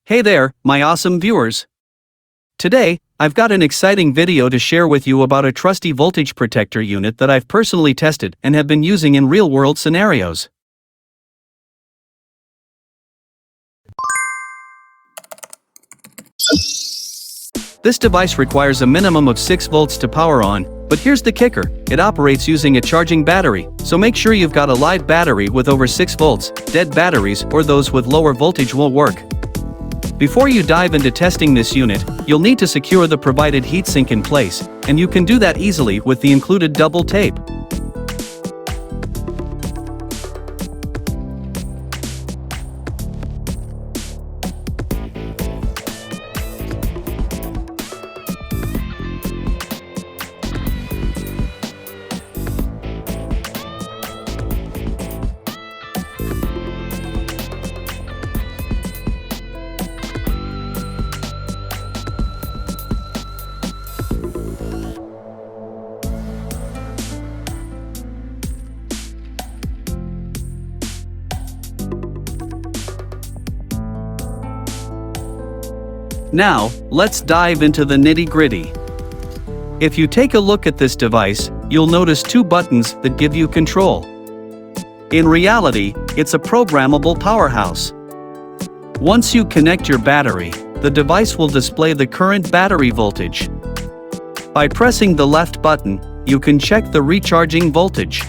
Hey there, my awesome viewers. Today, I've got an exciting video to share with you about a trusty voltage protector unit that I've personally tested and have been using in real-world scenarios. This device requires a minimum of 6 volts to power on, but here's the kicker: it operates using a charging battery, so make sure you've got a live battery with over 6 volts. Dead batteries or those with lower voltage will work. Before you dive into testing this unit, you'll need to secure the provided heatsink in place, and you can do that easily with the included double tape. Now, let's dive into the nitty-gritty. If you take a look at this device, you'll notice 2 buttons that give you control. In reality, it's a programmable powerhouse. Once you connect your battery, the device will display the current battery voltage. By pressing the left button, you can check the recharging voltage.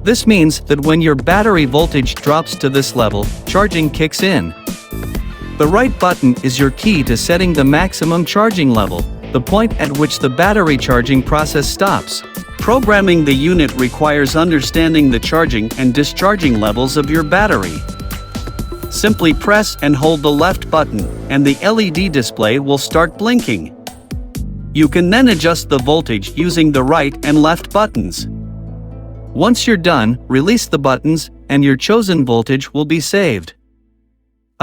This means that when your battery voltage drops to this level, charging kicks in. The right button is your key to setting the maximum charging level, the point at which the battery charging process stops. Programming the unit requires understanding the charging and discharging levels of your battery. Simply press and hold the left button, and the LED display will start blinking. You can then adjust the voltage using the right and left buttons. Once you're done, release the buttons, and your chosen voltage will be saved.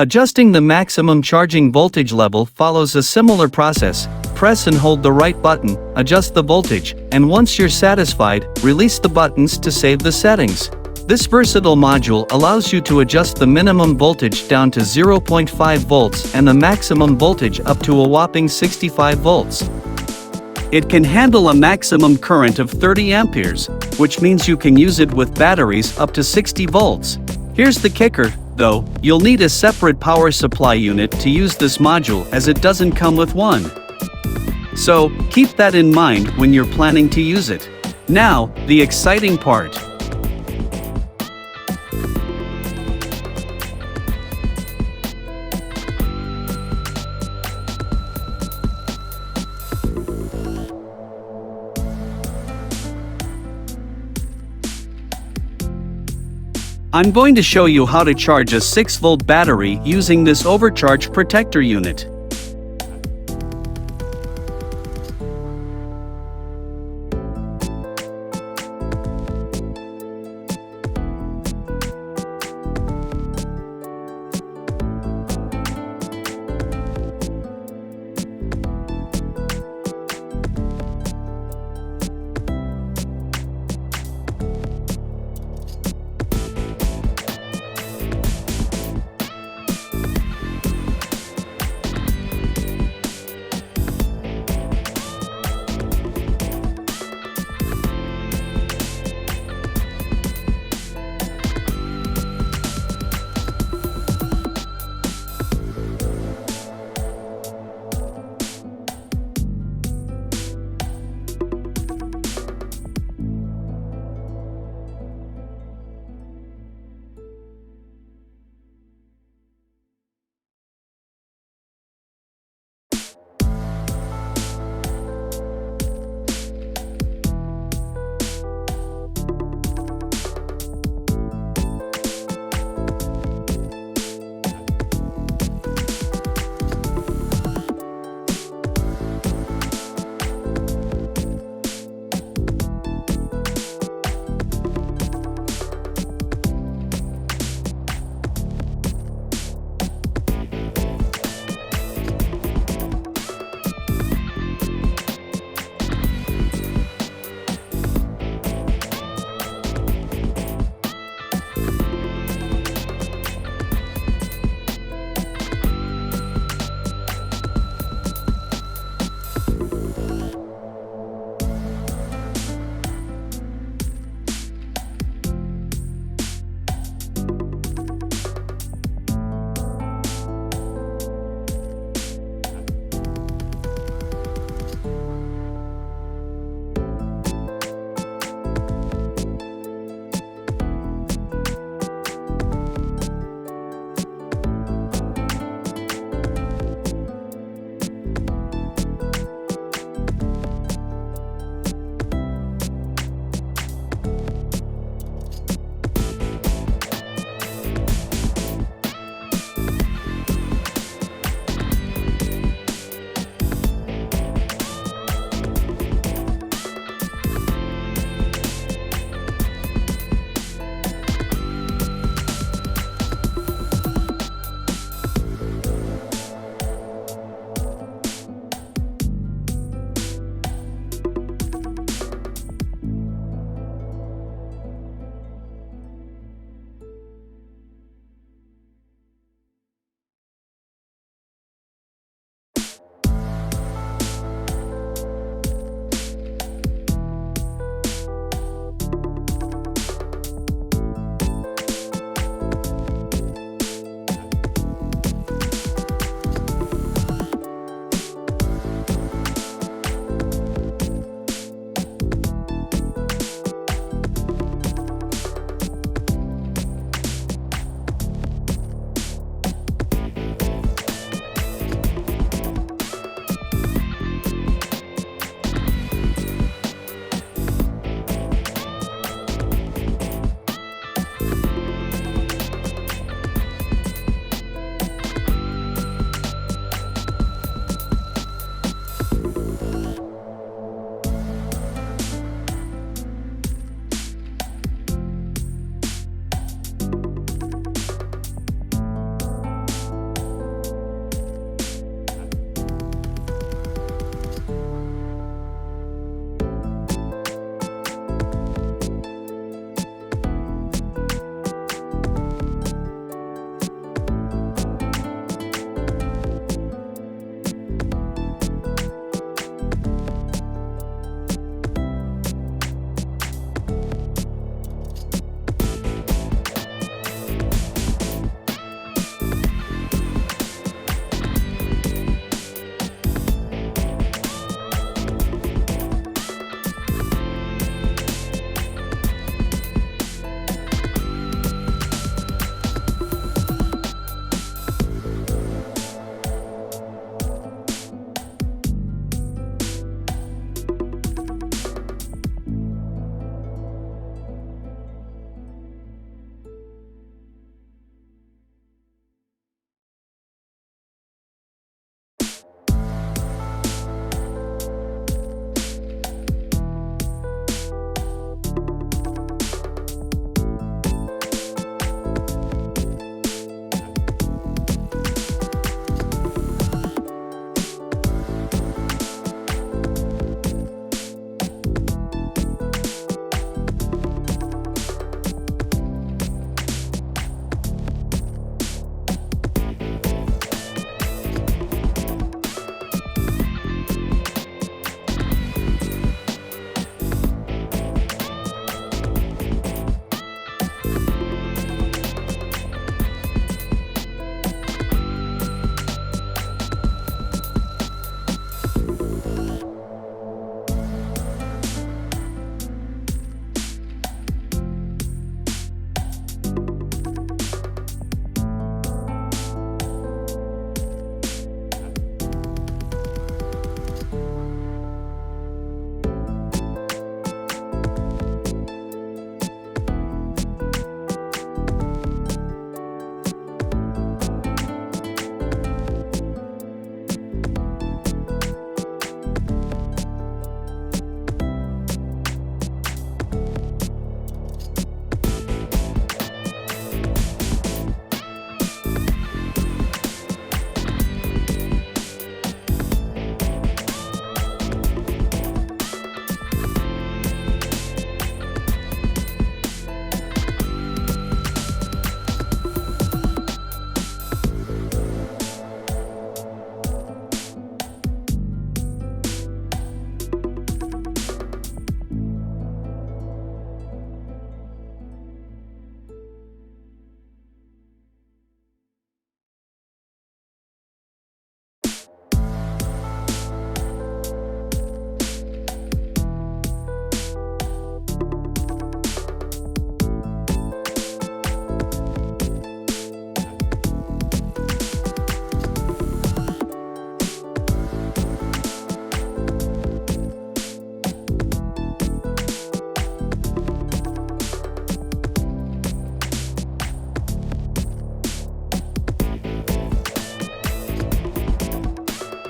Adjusting the maximum charging voltage level follows a similar process. Press and hold the right button, adjust the voltage, and once you're satisfied, release the buttons to save the settings. This versatile module allows you to adjust the minimum voltage down to 0.5 volts and the maximum voltage up to a whopping 65 volts. It can handle a maximum current of 30 amperes, which means you can use it with batteries up to 60 volts. Here's the kicker, though: you'll need a separate power supply unit to use this module, as it doesn't come with one. So, keep that in mind when you're planning to use it. Now, the exciting part. I'm going to show you how to charge a 6-volt battery using this overcharge protector unit.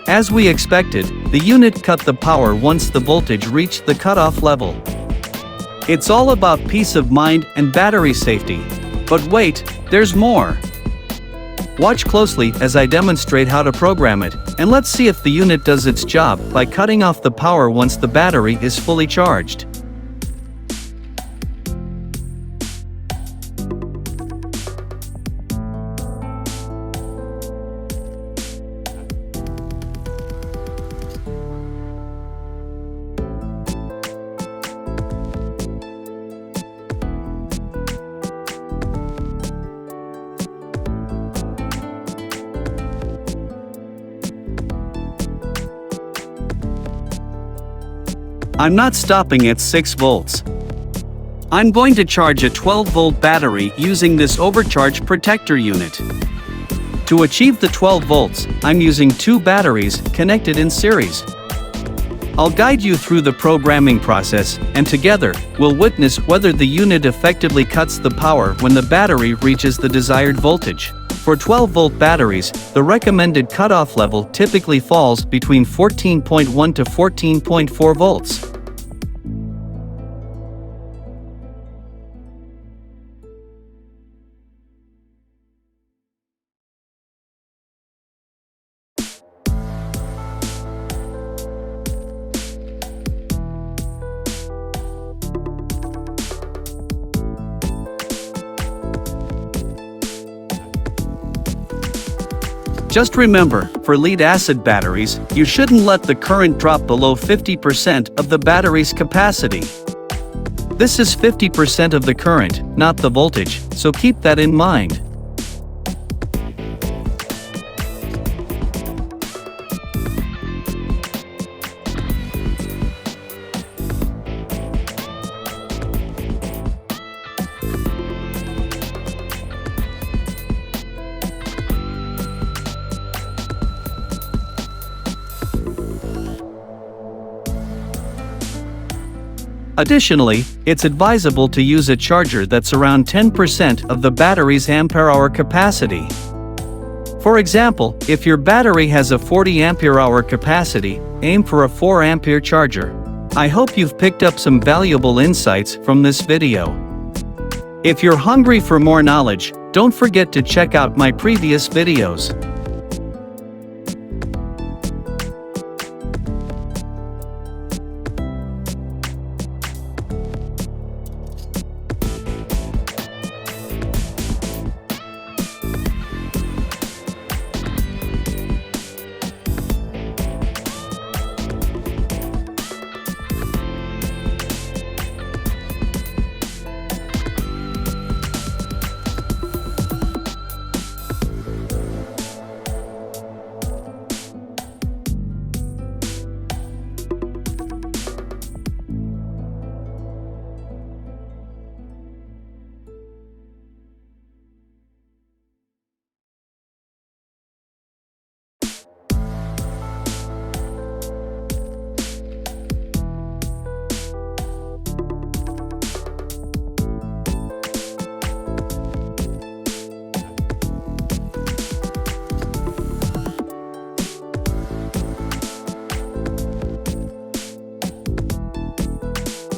As we expected, the unit cut the power once the voltage reached the cutoff level. It's all about peace of mind and battery safety. But wait, there's more. Watch closely as I demonstrate how to program it, and let's see if the unit does its job by cutting off the power once the battery is fully charged. I'm not stopping at 6 volts. I'm going to charge a 12-volt battery using this overcharge protector unit. To achieve the 12 volts, I'm using 2 batteries connected in series. I'll guide you through the programming process, and together, we'll witness whether the unit effectively cuts the power when the battery reaches the desired voltage. For 12-volt batteries, the recommended cutoff level typically falls between 14.1 to 14.4 volts. Just remember, for lead-acid batteries, you shouldn't let the current drop below 50% of the battery's capacity. This is 50% of the current, not the voltage, so keep that in mind. Additionally, it's advisable to use a charger that's around 10% of the battery's ampere-hour capacity. For example, if your battery has a 40 ampere-hour capacity, aim for a 4 ampere charger. I hope you've picked up some valuable insights from this video. If you're hungry for more knowledge, don't forget to check out my previous videos.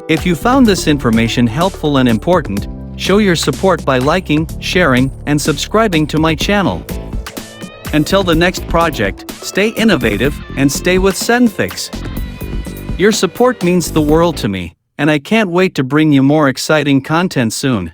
If you found this information helpful and important, show your support by liking, sharing, and subscribing to my channel. Until the next project, stay innovative and stay with SetNFix. Your support means the world to me, and I can't wait to bring you more exciting content soon.